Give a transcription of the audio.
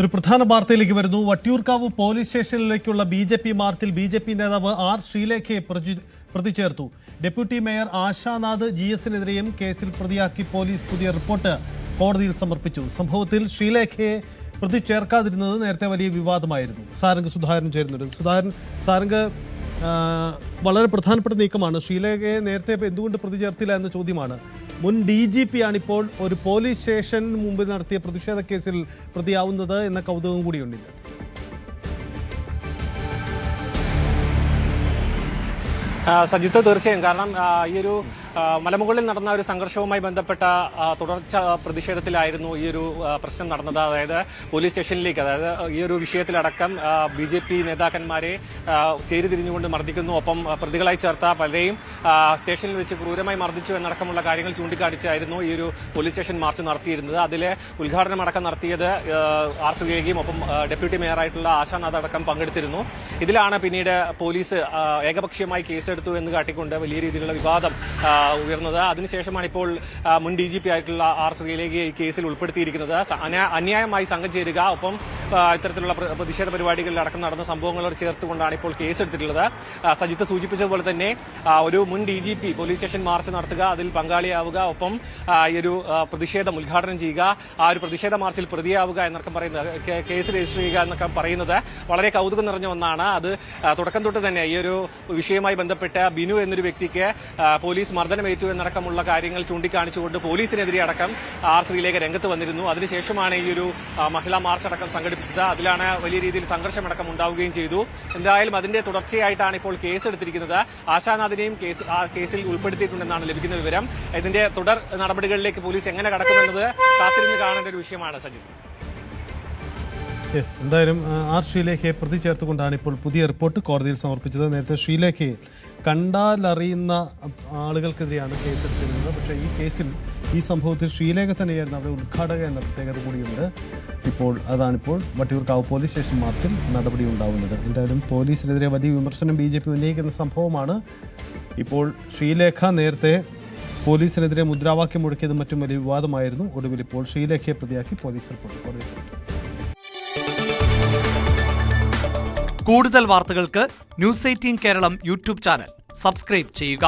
ഒരു പ്രധാന വാർത്തയിലേക്ക് വരുന്നു. വട്ടിയൂർക്കാവ് പോലീസ് സ്റ്റേഷനിലേക്കുള്ള ബി.ജെ.പി. മാർച്ചിൽ ബി.ജെ.പി. നേതാവ് ആർ ശ്രീലേഖയെ പ്രതി ചേർത്തു. ഡെപ്യൂട്ടി മേയർ ആശാനാഥ് GS-നെതിരെയും കേസിൽ പ്രതിയാക്കി പോലീസ് പുതിയ റിപ്പോർട്ട് കോടതിയിൽ സമർപ്പിച്ചു. സംഭവത്തിൽ ശ്രീലേഖയെ പ്രതി ചേർക്കാതിരുന്നത് നേരത്തെ വലിയ വിവാദമായിരുന്നു. സാരംഗ് സുധാകരൻ ചേരുന്നുണ്ട്. സാരംഗ്, വളരെ പ്രധാനപ്പെട്ട നീക്കമാണ്. ശ്രീലേഖയെ നേരത്തെ എന്തുകൊണ്ട് പ്രതി ചേർത്തില്ല എന്ന ചോദ്യമാണ്. മുൻ DGP ആണിപ്പോൾ ഒരു പോലീസ് സ്റ്റേഷന് മുമ്പിൽ നടത്തിയ പ്രതിഷേധ കേസിൽ പ്രതിയാവുന്നത് എന്ന കൗതുകം കൂടിയുണ്ടില്ല. സജിത്ത്, തീർച്ചയായും. കാരണം ഈ ഒരു മലമുകളിൽ നടന്ന ഒരു സംഘർഷവുമായി ബന്ധപ്പെട്ട തുടർച്ച പ്രതിഷേധത്തിലായിരുന്നു ഈ ഒരു പ്രശ്നം നടന്നത്. അതായത് പോലീസ് സ്റ്റേഷനിലേക്ക്, അതായത് ഈ ഒരു വിഷയത്തിലടക്കം BJP നേതാക്കന്മാരെ ചേരിതിരിഞ്ഞുകൊണ്ട് മർദ്ദിക്കുന്നു, ഒപ്പം പ്രതികളായി ചേർത്ത പലരെയും സ്റ്റേഷനിൽ വെച്ച് ക്രൂരമായി മർദ്ദിച്ചു എന്നടക്കമുള്ള കാര്യങ്ങൾ ചൂണ്ടിക്കാണിച്ചായിരുന്നു ഈ ഒരു പോലീസ് സ്റ്റേഷൻ മാർച്ച് നടത്തിയിരുന്നത്. അതിലെ ഉദ്ഘാടനമടക്കം നടത്തിയത് ആർ ശ്രീലേഖയും ഒപ്പം ഡെപ്യൂട്ടി മേയറായിട്ടുള്ള ആശാനാഥ് അടക്കം പങ്കെടുത്തിരുന്നു. ഇതിലാണ് പിന്നീട് പോലീസ് ഏകപക്ഷീയമായി കേസെടുത്തു എന്ന് കാട്ടിക്കൊണ്ട് വലിയ രീതിയിലുള്ള വിവാദം ഉയർന്നത്. അതിനുശേഷമാണ് ഇപ്പോൾ മുൻ DGP ആയിട്ടുള്ള ആർ ശ്രീലേഖയെ ഈ കേസിൽ ഉൾപ്പെടുത്തിയിരിക്കുന്നത്. അന്യായമായി സംഘം ചേരുക, ഒപ്പം ഇത്തരത്തിലുള്ള പ്രതിഷേധ പരിപാടികളിൽ അടക്കം നടന്ന സംഭവങ്ങളോട് ചേർത്തുകൊണ്ടാണ് ഇപ്പോൾ കേസെടുത്തിട്ടുള്ളത്. സജിത്ത് സൂചിപ്പിച്ചതുപോലെ തന്നെ ഒരു മുൻ DGP പോലീസ് സ്റ്റേഷൻ മാർച്ച് നടത്തുക, അതിൽ പങ്കാളിയാവുക, ഒപ്പം ഈ ഒരു പ്രതിഷേധം ഉദ്ഘാടനം ചെയ്യുക, ആ ഒരു പ്രതിഷേധ മാർച്ചിൽ പ്രതിയാവുക എന്നൊക്കെ പറയുന്നത്, കേസ് രജിസ്റ്റർ ചെയ്യുക എന്നൊക്കെ പറയുന്നത് വളരെ കൗതുകം നിറഞ്ഞ ഒന്നാണ്. അത് തുടക്കം തൊട്ട് തന്നെ ഈ ഒരു വിഷയവുമായി ബന്ധപ്പെട്ട് ബിനു എന്നൊരു വ്യക്തിക്ക് പോലീസ് മർദ്ദനമേറ്റു എന്നടക്കമുള്ള കാര്യങ്ങൾ ചൂണ്ടിക്കാണിച്ചുകൊണ്ട് പോലീസിനെതിരെ അടക്കം ആർ ശ്രീലേഖ രംഗത്ത് വന്നിരുന്നു. അതിനുശേഷമാണ് ഈ ഒരു മഹിളാ മാർച്ച് അടക്കം സംഘടിപ്പിച്ചത്. അതിലാണ് വലിയ രീതിയിൽ സംഘർഷമടക്കം ഉണ്ടാവുകയും ചെയ്തു. എന്തായാലും അതിന്റെ തുടർച്ചയായിട്ടാണ് ഇപ്പോൾ കേസെടുത്തിരിക്കുന്നത്. ആശാനാഥിനെയും കേസിൽ ഉൾപ്പെടുത്തിയിട്ടുണ്ടെന്നാണ് ലഭിക്കുന്ന വിവരം. ഇതിന്റെ തുടർ നടപടികളിലേക്ക് പോലീസ് എങ്ങനെ കടക്കുമെന്നത് കാത്തിരുന്ന് കാണേണ്ട ഒരു വിഷയമാണ് സജിത്. എന്തായാലും ആർ ശ്രീലേഖയെ പ്രതി ചേർത്തുകൊണ്ടാണ് ഇപ്പോൾ പുതിയ റിപ്പോർട്ട് കോടതിയിൽ സമർപ്പിച്ചത്. നേരത്തെ ശ്രീലേഖയെ കണ്ടാലറിയുന്ന ആളുകൾക്കെതിരെയാണ് കേസെടുത്തിരുന്നത്. പക്ഷേ ഈ കേസിൽ, ഈ സംഭവത്തിൽ ശ്രീലേഖ തന്നെയായിരുന്നു അവിടെ ഉദ്ഘാടക എന്ന പ്രത്യേകത കൂടിയുണ്ട്. അതാണിപ്പോൾ വട്ടിയൂർക്കാവ് പോലീസ് സ്റ്റേഷൻ മാർച്ചിൽ നടപടി ഉണ്ടാവുന്നത്. എന്തായാലും പോലീസിനെതിരെ വലിയ വിമർശനം BJP ഉന്നയിക്കുന്ന സംഭവമാണ്. ഇപ്പോൾ ശ്രീലേഖ നേരത്തെ പോലീസിനെതിരെ മുദ്രാവാക്യം മുഴക്കിയതും മറ്റും വലിയ വിവാദമായിരുന്നു. ഒടുവിൽ ഇപ്പോൾ ശ്രീലേഖയെ പ്രതിയാക്കി പോലീസ് റിപ്പോർട്ട് കോടതിയിൽ. കൂടുതൽ വാർത്തകൾക്ക് News 18 കേരളം യൂട്യൂബ് ചാനൽ സബ്സ്ക്രൈബ് ചെയ്യുക.